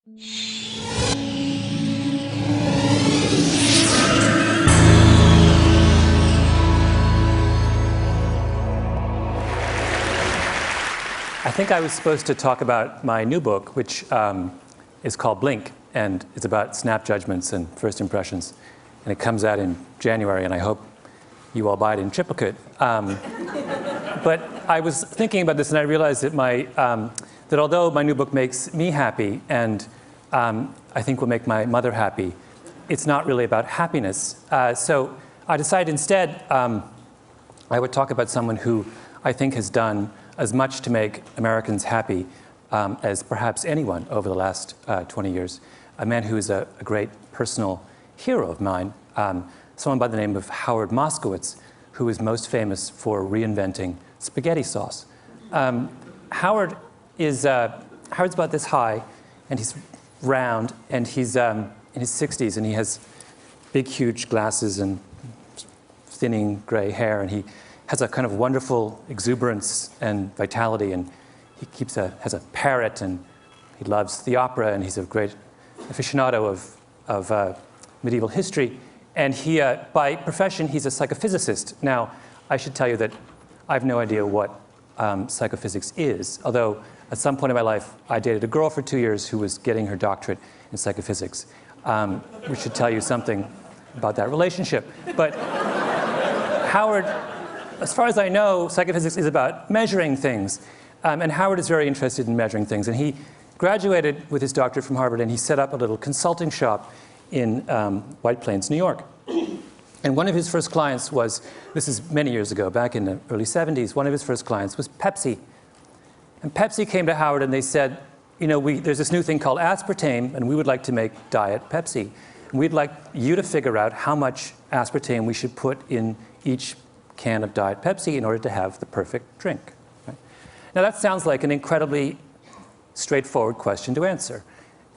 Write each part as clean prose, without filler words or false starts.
I think I was supposed to talk about my new book, which is called Blink, and it's about snap judgments and first impressions. And it comes out in January, and I hope you all buy it in triplicate. But I was thinking about this, and I realized that that although my new book makes me happy, and I think will make my mother happy, it's not really about happiness. So I decided instead I would talk about someone who I think has done as much to make Americans happy as perhaps anyone over the last 20 years. A man who is a great personal hero of mine, someone by the name of Howard Moskowitz, who is most famous for reinventing spaghetti sauce. Howard's about this high, and he's round, and he's in his 60s, and he has big, huge glasses and thinning gray hair, and he has a kind of wonderful exuberance and vitality, and he has a parrot, and he loves the opera, and he's a great aficionado of medieval history. And he, by profession, he's a psychophysicist. Now, I should tell you that I have no idea what psychophysics is, although at some point in my life, I dated a girl for 2 years who was getting her doctorate in psychophysics, which should tell you something about that relationship. But Howard, as far as I know, psychophysics is about measuring things. And Howard is very interested in measuring things. And he graduated with his doctorate from Harvard, and he set up a little consulting shop in White Plains, New York. And one of his first clients was, this is many years ago, back in the early 70s, one of his first clients was Pepsi. And Pepsi came to Howard and they said, you know, there's this new thing called aspartame, and we would like to make Diet Pepsi. And we'd like you to figure out how much aspartame we should put in each can of Diet Pepsi in order to have the perfect drink. Right? Now that sounds like an incredibly straightforward question to answer.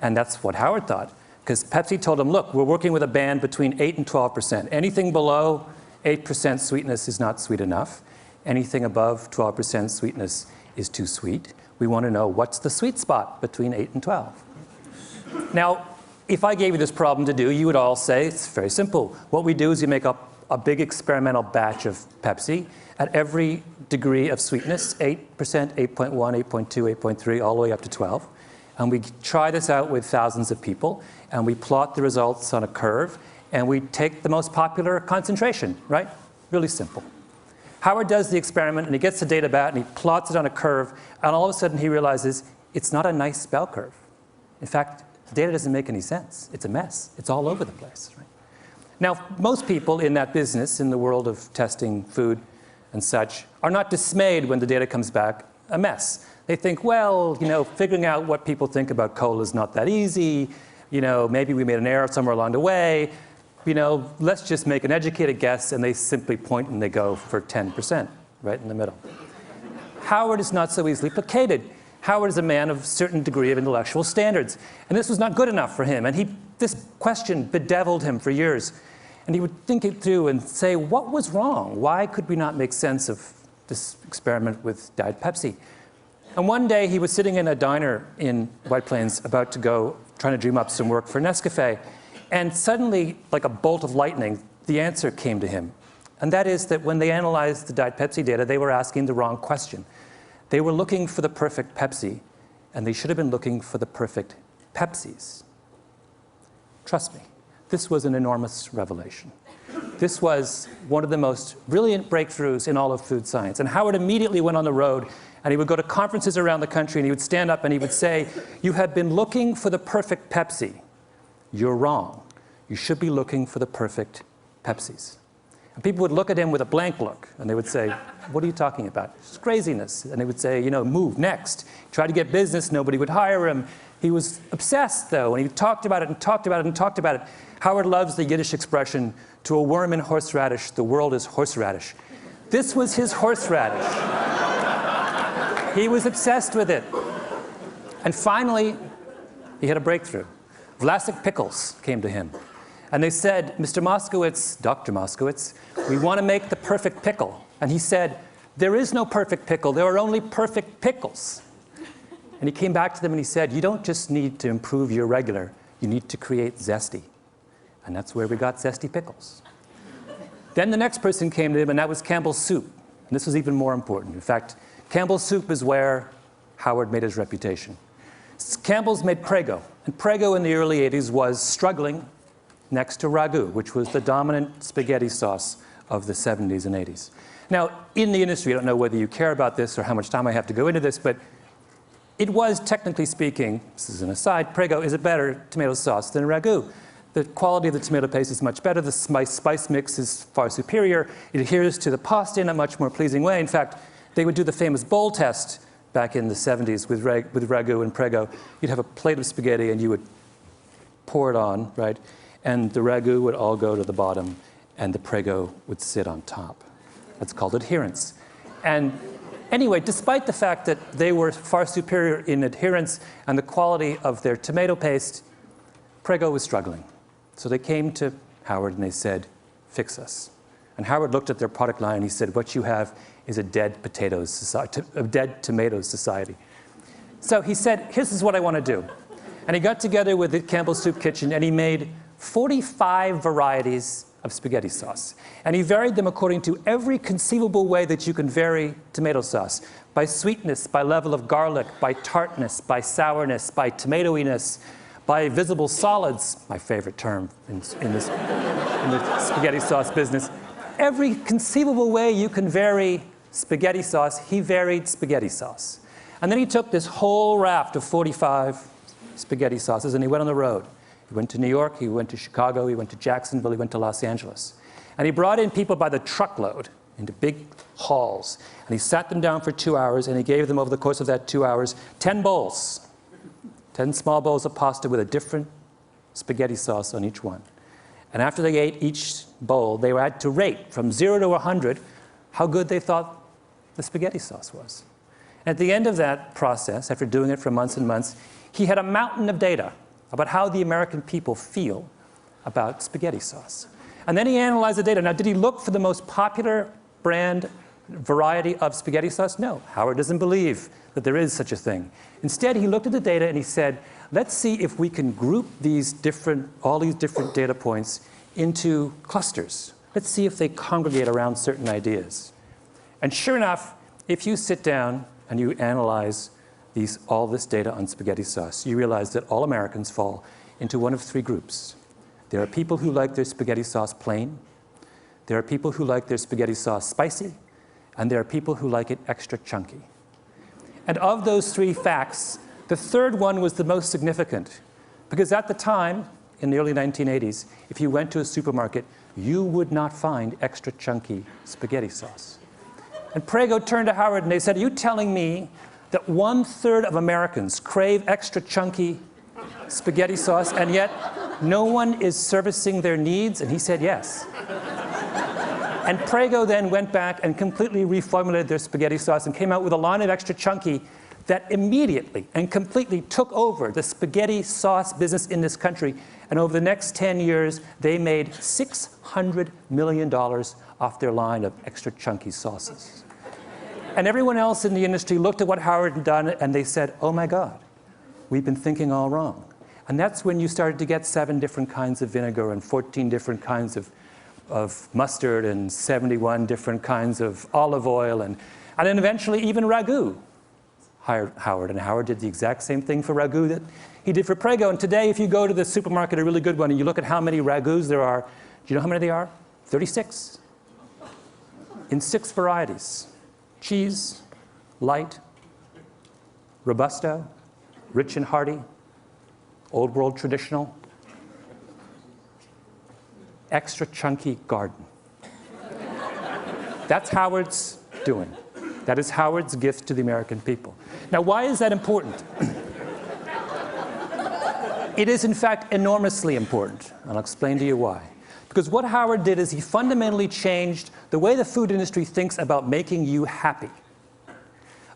And that's what Howard thought. Because Pepsi told him, look, we're working with a band between 8 and 12%. Anything below 8% sweetness is not sweet enough. Anything above 12% sweetness is too sweet. We want to know what's the sweet spot between 8 and 12. Now, if I gave you this problem to do, you would all say, it's very simple. What we do is we make up a big experimental batch of Pepsi at every degree of sweetness, 8%, 8.1, 8.2, 8.3, all the way up to 12. And we try this out with thousands of people, and we plot the results on a curve, and we take the most popular concentration, right? Really simple. Howard does the experiment, and he gets the data back, and he plots it on a curve, and all of a sudden he realizes it's not a nice bell curve. In fact, the data doesn't make any sense. It's a mess. It's all over the place, right? Now, most people in that business, in the world of testing food and such, are not dismayed when the data comes back a mess. They think, well, you know, figuring out what people think about cola is not that easy. You know, maybe we made an error somewhere along the way. You know, let's just make an educated guess, and they simply point and they go for 10%, right in the middle. Howard is not so easily placated. Howard is a man of a certain degree of intellectual standards, and this was not good enough for him. And this question bedeviled him for years. And he would think it through and say, what was wrong? Why could we not make sense of this experiment with Diet Pepsi? And one day he was sitting in a diner in White Plains about to go, trying to dream up some work for Nescafe. And suddenly, like a bolt of lightning, the answer came to him. And that is that when they analyzed the Diet Pepsi data, they were asking the wrong question. They were looking for the perfect Pepsi, and they should have been looking for the perfect Pepsis. Trust me, this was an enormous revelation. This was one of the most brilliant breakthroughs in all of food science. And Howard immediately went on the road, and he would go to conferences around the country, and he would stand up and he would say, you have been looking for the perfect Pepsi. You're wrong. You should be looking for the perfect Pepsis. And people would look at him with a blank look, and they would say, what are you talking about? It's craziness. And they would say, you know, move, next. He tried to get business, nobody would hire him. He was obsessed, though, and he talked about it and talked about it and talked about it. Howard loves the Yiddish expression, to a worm in horseradish, the world is horseradish. This was his horseradish. He was obsessed with it. And finally, he had a breakthrough. Vlasic pickles came to him. And they said, Mr. Moskowitz, Dr. Moskowitz, we want to make the perfect pickle. And he said, there is no perfect pickle. There are only perfect pickles. And he came back to them and he said, you don't just need to improve your regular, you need to create zesty. And that's where we got zesty pickles. Then the next person came to him, and that was Campbell's soup. And this was even more important. In fact, Campbell's soup is where Howard made his reputation. Campbell's made Prego. And Prego in the early 80s was struggling next to ragu, which was the dominant spaghetti sauce of the 70s and 80s. Now, in the industry, I don't know whether you care about this or how much time I have to go into this, but it was, technically speaking, this is an aside, Prego is a better tomato sauce than ragu. The quality of the tomato paste is much better. The spice mix is far superior. It adheres to the pasta in a much more pleasing way. In fact, they would do the famous bowl test back in the 70s with ragu and Prego. You'd have a plate of spaghetti and you would pour it on, right? And the ragu would all go to the bottom and the Prego would sit on top. That's called adherence. And anyway, despite the fact that they were far superior in adherence and the quality of their tomato paste, Prego was struggling. So they came to Howard and they said, fix us. And Howard looked at their product line and he said, what you have is a dead potatoes society, a dead tomatoes society. So he said, this is what I want to do. And he got together with the Campbell's Soup Kitchen and he made 45 varieties of spaghetti sauce. And he varied them according to every conceivable way that you can vary tomato sauce. By sweetness, by level of garlic, by tartness, by sourness, by tomatoiness, by visible solids, my favorite term in the spaghetti sauce business. Every conceivable way you can vary spaghetti sauce, he varied spaghetti sauce. And then he took this whole raft of 45 spaghetti sauces and he went on the road. He went to New York, he went to Chicago, he went to Jacksonville, he went to Los Angeles. And he brought in people by the truckload into big halls. And he sat them down for 2 hours and he gave them over the course of that 2 hours 10 bowls. 10 small bowls of pasta with a different spaghetti sauce on each one. And after they ate each bowl, they had to rate from 0 to 100 how good they thought the spaghetti sauce was. At the end of that process, after doing it for months and months, he had a mountain of data about how the American people feel about spaghetti sauce. And then he analyzed the data. Now, did he look for the most popular brand variety of spaghetti sauce? No. Howard doesn't believe that there is such a thing. Instead, he looked at the data and he said, let's see if we can group all these different data points into clusters. Let's see if they congregate around certain ideas. And sure enough, if you sit down and you analyze all this data on spaghetti sauce, you realize that all Americans fall into one of three groups. There are people who like their spaghetti sauce plain. There are people who like their spaghetti sauce spicy. And there are people who like it extra chunky. And of those three facts, the third one was the most significant. Because at the time, in the early 1980s, if you went to a supermarket, you would not find extra chunky spaghetti sauce. And Prego turned to Howard and they said, are you telling me that 1/3 of Americans crave extra chunky spaghetti sauce and yet no one is servicing their needs? And he said yes. And Prego then went back and completely reformulated their spaghetti sauce and came out with a line of extra chunky that immediately and completely took over the spaghetti sauce business in this country. And over the next 10 years, they made $600 million off their line of extra chunky sauces. And everyone else in the industry looked at what Howard had done and they said, oh my God, we've been thinking all wrong. And that's when you started to get 7 different kinds of vinegar and 14 different kinds of mustard and 71 different kinds of olive oil and then eventually even ragu hired Howard. And Howard did the exact same thing for ragu that he did for Prego. And today, if you go to the supermarket, a really good one, and you look at how many ragus there are, do you know how many there are? 36. In 6 varieties. Cheese, light, robusto, rich and hearty, old world traditional, extra chunky garden. That's Howard's doing. That is Howard's gift to the American people. Now, why is that important? It is, in fact, enormously important, and I'll explain to you why. Because what Howard did is he fundamentally changed the way the food industry thinks about making you happy.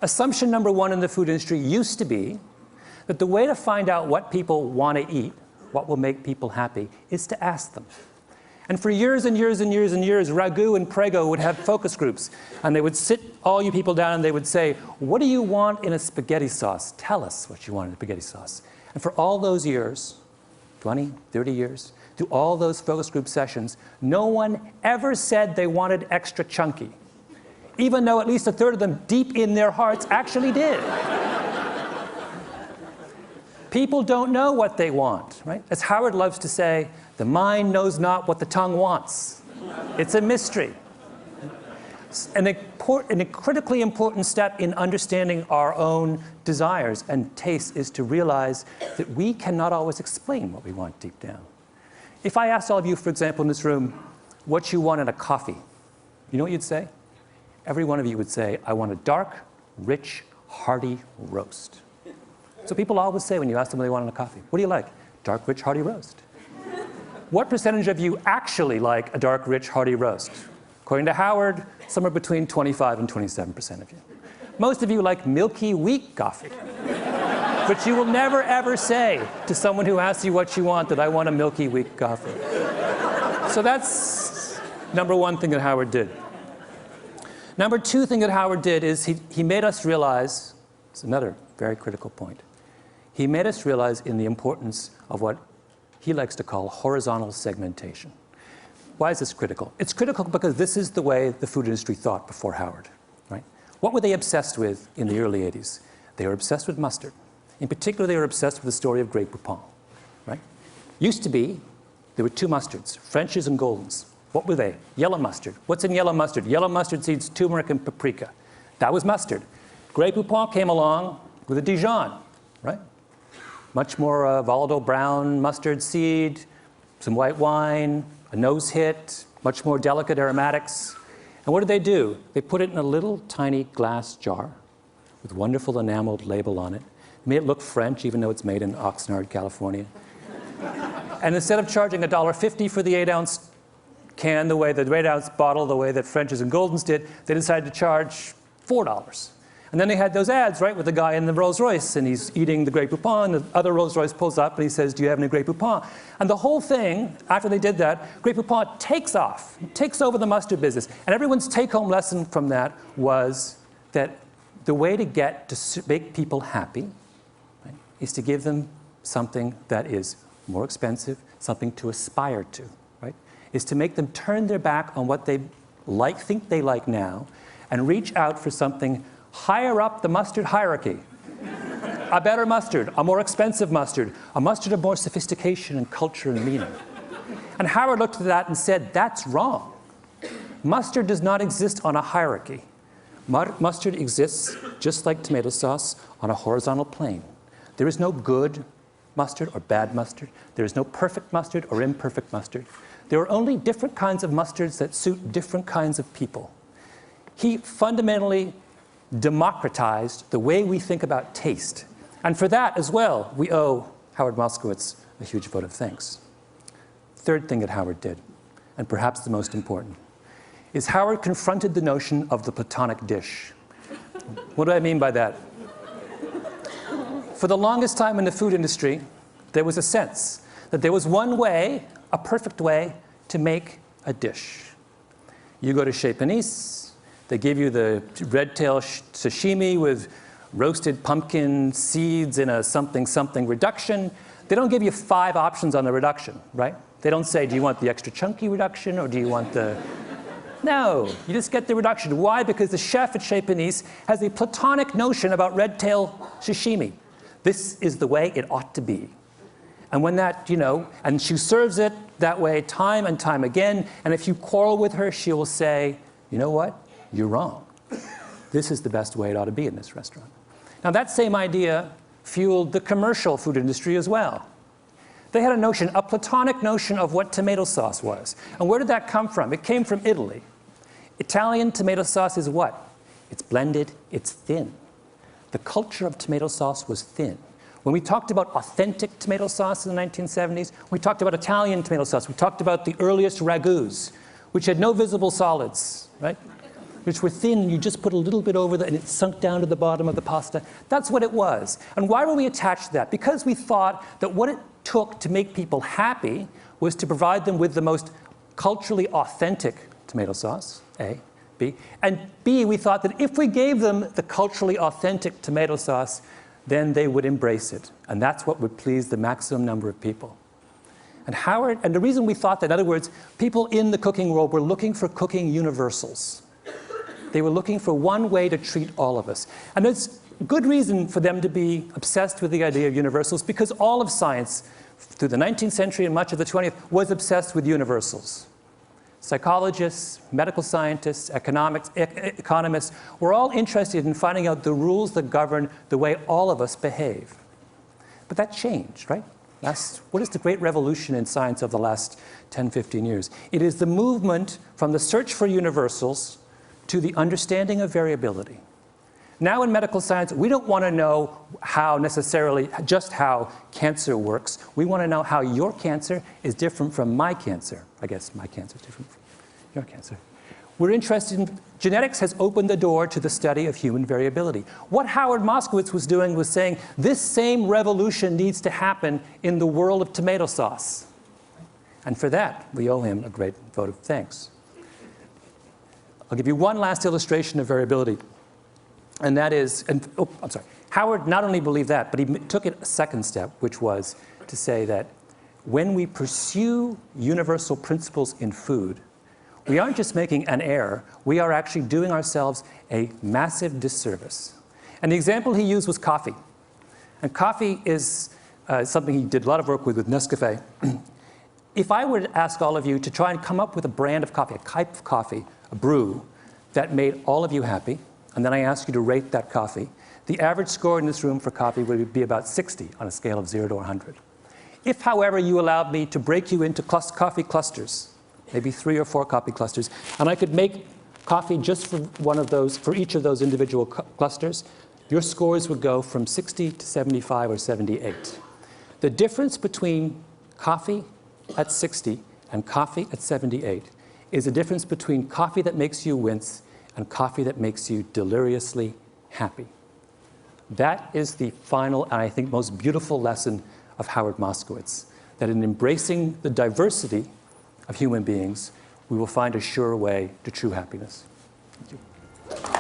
Assumption number 1 in the food industry used to be that the way to find out what people want to eat, what will make people happy, is to ask them. And for years and years and years and years, Ragu and Prego would have focus groups. And they would sit all you people down and they would say, what do you want in a spaghetti sauce? Tell us what you want in a spaghetti sauce. And for all those years, 20, 30 years, through all those focus group sessions, no one ever said they wanted extra chunky, even though at least a third of them deep in their hearts actually did. People don't know what they want, right? As Howard loves to say, the mind knows not what the tongue wants. It's a mystery. And a critically important step in understanding our own desires and tastes is to realize that we cannot always explain what we want deep down. If I asked all of you, for example, in this room, what you want in a coffee, you know what you'd say? Every one of you would say, I want a dark, rich, hearty roast. So people always say when you ask them what they want in a coffee, what do you like? Dark, rich, hearty roast. What percentage of you actually like a dark, rich, hearty roast? According to Howard, somewhere between 25 and 27% of you. Most of you like milky, weak coffee. But you will never, ever say to someone who asks you what you want that I want a milky, weak coffee. So that's number one thing that Howard did. Number two thing that Howard did is he made us realize, it's another very critical point, he made us realize in the importance of what he likes to call horizontal segmentation. Why is this critical? It's critical because this is the way the food industry thought before Howard, right? What were they obsessed with in the early 80s? They were obsessed with mustard. In particular, they were obsessed with the story of Grey Poupon, right? Used to be, there were two mustards, French's and Golden's. What were they? Yellow mustard. What's in yellow mustard? Yellow mustard seeds, turmeric, and paprika. That was mustard. Grey Poupon came along with a Dijon, right? Much more volatile brown mustard seed, some white wine, a nose hit, much more delicate aromatics. And what did they do? They put it in a little tiny glass jar with a wonderful enameled label on it. Made it look French, even though it's made in Oxnard, California. And instead of charging $1.50 for the 8-ounce can, the way the 8-ounce bottle, the way that French's and Golden's did, they decided to charge $4. And then they had those ads, right, with the guy in the Rolls Royce, and he's eating the Grey Poupon, the other Rolls Royce pulls up, and he says, do you have any Grey Poupon? And the whole thing, after they did that, Grey Poupon takes off, takes over the mustard business. And everyone's take-home lesson from that was that the way to get to make people happy, right, is to give them something that is more expensive, something to aspire to, right? Is to make them turn their back on what they like, think they like now, and reach out for something higher up the mustard hierarchy. A better mustard, a more expensive mustard, a mustard of more sophistication and culture and meaning. And Howard looked at that and said, that's wrong. Mustard does not exist on a hierarchy. Mustard exists, just like tomato sauce, on a horizontal plane. There is no good mustard or bad mustard. There is no perfect mustard or imperfect mustard. There are only different kinds of mustards that suit different kinds of people. He fundamentally democratized the way we think about taste. And for that as well, we owe Howard Moskowitz a huge vote of thanks. Third thing that Howard did, and perhaps the most important, is Howard confronted the notion of the Platonic dish. What do I mean by that? For the longest time in the food industry, there was a sense that there was one way, a perfect way, to make a dish. You go to Chez Panisse, they give you the red tail sashimi with roasted pumpkin seeds in a something reduction. They don't give you 5 options on the reduction, right? They don't say, do you want the extra chunky reduction or do you want the... No, you just get the reduction. Why? Because the chef at Chez Panisse has a Platonic notion about red tail sashimi. This is the way it ought to be. And when that, and she serves it that way time and time again, and if you quarrel with her, she will say, you know what? You're wrong. This is the best way it ought to be in this restaurant. Now that same idea fueled the commercial food industry as well. They had a notion, a Platonic notion of what tomato sauce was. And where did that come from? It came from Italy. Italian tomato sauce is what? It's blended, it's thin. The culture of tomato sauce was thin. When we talked about authentic tomato sauce in the 1970s, we talked about Italian tomato sauce. We talked about the earliest ragus, which had no visible solids, right? Which were thin, you just put a little bit over and it sunk down to the bottom of the pasta. That's what it was. And why were we attached to that? Because we thought that what it took to make people happy was to provide them with the most culturally authentic tomato sauce, A, B. And B, we thought that if we gave them the culturally authentic tomato sauce, then they would embrace it. And that's what would please the maximum number of people. And the reason we thought that, in other words, people in the cooking world were looking for cooking universals. They were looking for one way to treat all of us. And there's good reason for them to be obsessed with the idea of universals, because all of science, through the 19th century and much of the 20th, was obsessed with universals. Psychologists, medical scientists, economists were all interested in finding out the rules that govern the way all of us behave. But that changed, right? What is the great revolution in science of the last 10, 15 years? It is the movement from the search for universals to the understanding of variability. Now in medical science, we don't want to know just how cancer works. We want to know how your cancer is different from my cancer. I guess my cancer is different from your cancer. We're interested in, genetics has opened the door to the study of human variability. What Howard Moskowitz was doing was saying, this same revolution needs to happen in the world of tomato sauce. And for that, we owe him a great vote of thanks. I'll give you one last illustration of variability. And that is, Howard not only believed that, but he took it a second step, which was to say that when we pursue universal principles in food, we aren't just making an error, we are actually doing ourselves a massive disservice. And the example he used was coffee. And coffee is something he did a lot of work with Nescafé. If I were to ask all of you to try and come up with a brand of coffee, a type of coffee, a brew, that made all of you happy, and then I ask you to rate that coffee, the average score in this room for coffee would be about 60 on a scale of 0 to 100. If, however, you allowed me to break you into coffee clusters, maybe 3 or 4 coffee clusters, and I could make coffee just for for each of those individual clusters, your scores would go from 60 to 75 or 78. The difference between coffee at 60 and coffee at 78 is a difference between coffee that makes you wince and coffee that makes you deliriously happy. That is the final and I think most beautiful lesson of Howard Moskowitz, that in embracing the diversity of human beings, we will find a sure way to true happiness. Thank you.